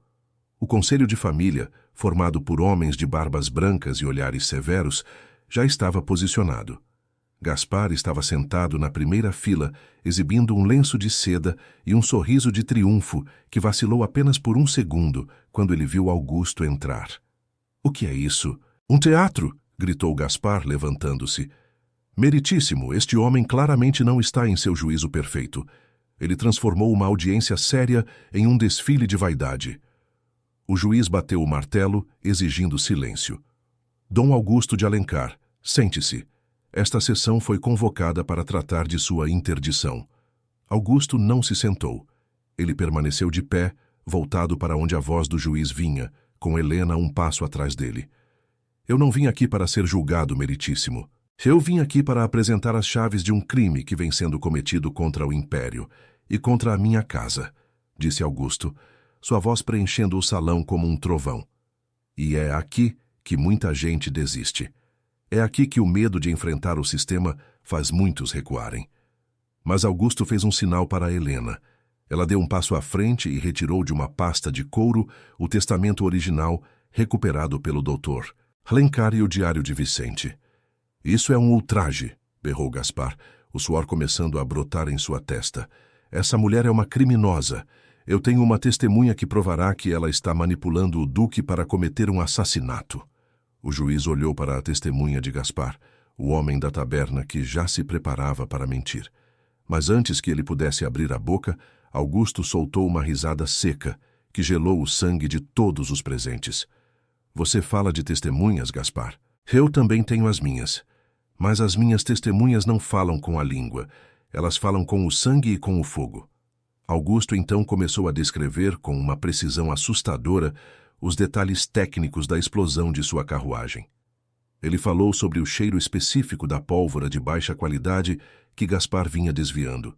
[SPEAKER 1] O conselho de família, formado por homens de barbas brancas e olhares severos, já estava posicionado. Gaspar estava sentado na primeira fila, exibindo um lenço de seda e um sorriso de triunfo que vacilou apenas por um segundo quando ele viu Augusto entrar. "O que é isso? Um teatro!" gritou Gaspar, levantando-se. "Meritíssimo, este homem claramente não está em seu juízo perfeito. Ele transformou uma audiência séria em um desfile de vaidade." O juiz bateu o martelo, exigindo silêncio. "Dom Augusto de Alencar, sente-se. Esta sessão foi convocada para tratar de sua interdição." Augusto não se sentou. Ele permaneceu de pé, voltado para onde a voz do juiz vinha, com Helena um passo atrás dele. "Eu não vim aqui para ser julgado, meritíssimo. Eu vim aqui para apresentar as chaves de um crime que vem sendo cometido contra o Império e contra a minha casa", disse Augusto, sua voz preenchendo o salão como um trovão. "E é aqui que muita gente desiste. É aqui que o medo de enfrentar o sistema faz muitos recuarem." Mas Augusto fez um sinal para Helena. Ela deu um passo à frente e retirou de uma pasta de couro o testamento original recuperado pelo doutor Alencar e o diário de Vicente. "Isso é um ultraje", berrou Gaspar, o suor começando a brotar em sua testa. "Essa mulher é uma criminosa. Eu tenho uma testemunha que provará que ela está manipulando o duque para cometer um assassinato." O juiz olhou para a testemunha de Gaspar, o homem da taberna que já se preparava para mentir. Mas antes que ele pudesse abrir a boca, Augusto soltou uma risada seca, que gelou o sangue de todos os presentes. "Você fala de testemunhas, Gaspar? Eu também tenho as minhas. Mas as minhas testemunhas não falam com a língua. Elas falam com o sangue e com o fogo." Augusto então começou a descrever, com uma precisão assustadora, os detalhes técnicos da explosão de sua carruagem. Ele falou sobre o cheiro específico da pólvora de baixa qualidade que Gaspar vinha desviando.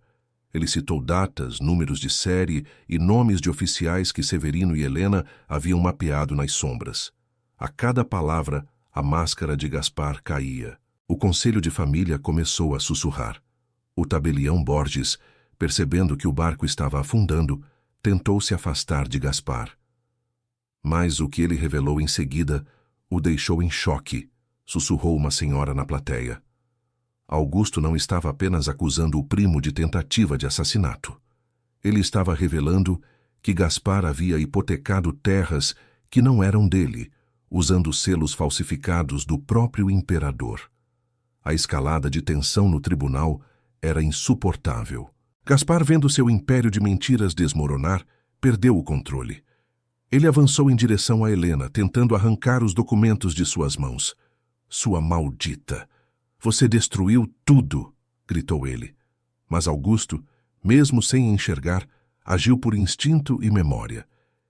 [SPEAKER 1] Ele citou datas, números de série e nomes de oficiais que Severino e Helena haviam mapeado nas sombras. A cada palavra, a máscara de Gaspar caía. O conselho de família começou a sussurrar. O tabelião Borges, percebendo que o barco estava afundando, tentou se afastar de Gaspar. Mas o que ele revelou em seguida o deixou em choque, sussurrou uma senhora na plateia. Augusto não estava apenas acusando o primo de tentativa de assassinato. Ele estava revelando que Gaspar havia hipotecado terras que não eram dele, usando selos falsificados do próprio imperador. A escalada de tensão no tribunal era insuportável. Gaspar, vendo seu império de mentiras desmoronar, perdeu o controle. Ele avançou em direção a Helena, tentando arrancar os documentos de suas mãos. Sua maldita! Você destruiu tudo! Gritou ele. Mas Augusto, mesmo sem enxergar, agiu por instinto e memória.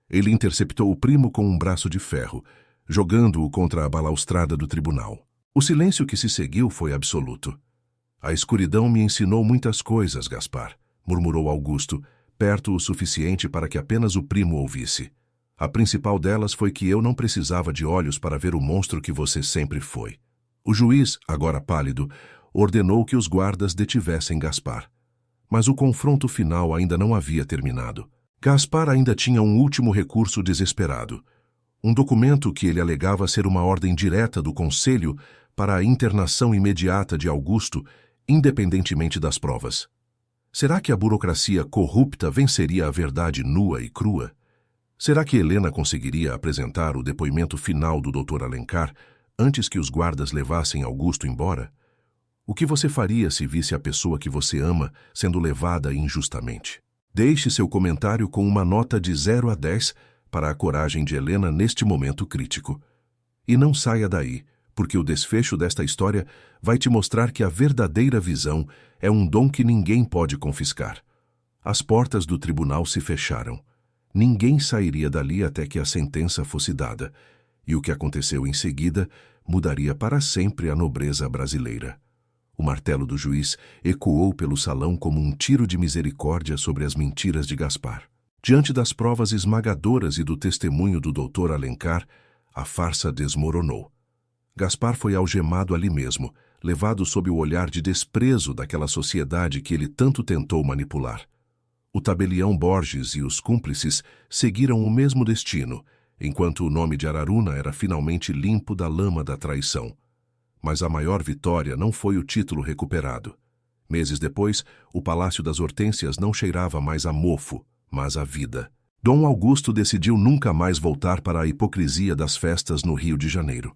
[SPEAKER 1] Ele interceptou o primo com um braço de ferro, jogando-o contra a balaustrada do tribunal. O silêncio que se seguiu foi absoluto. A escuridão me ensinou muitas coisas, Gaspar, murmurou Augusto, perto o suficiente para que apenas o primo ouvisse. A principal delas foi que eu não precisava de olhos para ver o monstro que você sempre foi. O juiz, agora pálido, ordenou que os guardas detivessem Gaspar. Mas o confronto final ainda não havia terminado. Gaspar ainda tinha um último recurso desesperado. Um documento que ele alegava ser uma ordem direta do Conselho para a internação imediata de Augusto, independentemente das provas. Será que a burocracia corrupta venceria a verdade nua e crua? Será que Helena conseguiria apresentar o depoimento final do Dr. Alencar antes que os guardas levassem Augusto embora? O que você faria se visse a pessoa que você ama sendo levada injustamente? Deixe seu comentário com uma nota de 0 a 10 para a coragem de Helena neste momento crítico. E não saia daí, porque o desfecho desta história vai te mostrar que a verdadeira visão é um dom que ninguém pode confiscar. As portas do tribunal se fecharam. Ninguém sairia dali até que a sentença fosse dada, e o que aconteceu em seguida mudaria para sempre a nobreza brasileira. O martelo do juiz ecoou pelo salão como um tiro de misericórdia sobre as mentiras de Gaspar. Diante das provas esmagadoras e do testemunho do Dr. Alencar, a farsa desmoronou. Gaspar foi algemado ali mesmo, levado sob o olhar de desprezo daquela sociedade que ele tanto tentou manipular. O tabelião Borges e os cúmplices seguiram o mesmo destino, enquanto o nome de Araruna era finalmente limpo da lama da traição. Mas a maior vitória não foi o título recuperado. Meses depois, o Palácio das Hortênsias não cheirava mais a mofo, mas a vida. Dom Augusto decidiu nunca mais voltar para a hipocrisia das festas no Rio de Janeiro.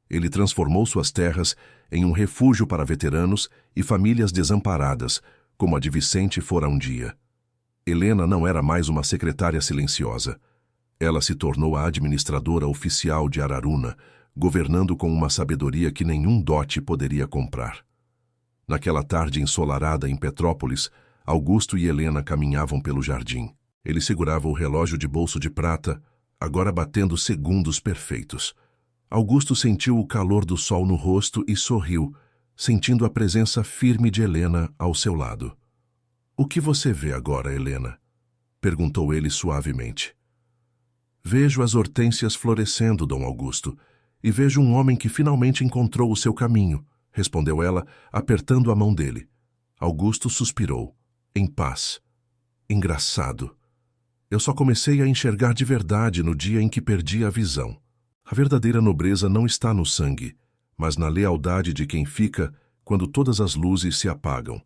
[SPEAKER 1] Ele transformou suas terras em um refúgio para veteranos e famílias desamparadas, como a de Vicente fora um dia. Helena não era mais uma secretária silenciosa. Ela se tornou a administradora oficial de Araruna, governando com uma sabedoria que nenhum dote poderia comprar. Naquela tarde ensolarada em Petrópolis, Augusto e Helena caminhavam pelo jardim. Ele segurava o relógio de bolso de prata, agora batendo segundos perfeitos. Augusto sentiu o calor do sol no rosto e sorriu, sentindo a presença firme de Helena ao seu lado. "O que você vê agora, Helena?" perguntou ele suavemente. "Vejo as hortênsias florescendo, Dom Augusto, e vejo um homem que finalmente encontrou o seu caminho", respondeu ela, apertando a mão dele. Augusto suspirou, em paz. "Engraçado. Eu só comecei a enxergar de verdade no dia em que perdi a visão. A verdadeira nobreza não está no sangue, mas na lealdade de quem fica quando todas as luzes se apagam.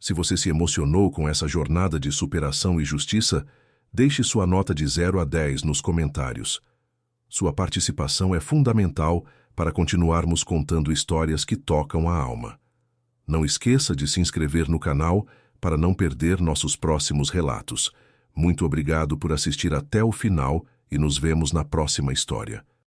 [SPEAKER 1] Se você se emocionou com essa jornada de superação e justiça, deixe sua nota de 0 a 10 nos comentários. Sua participação é fundamental para continuarmos contando histórias que tocam a alma. Não esqueça de se inscrever no canal para não perder nossos próximos relatos. Muito obrigado por assistir até o final e nos vemos na próxima história.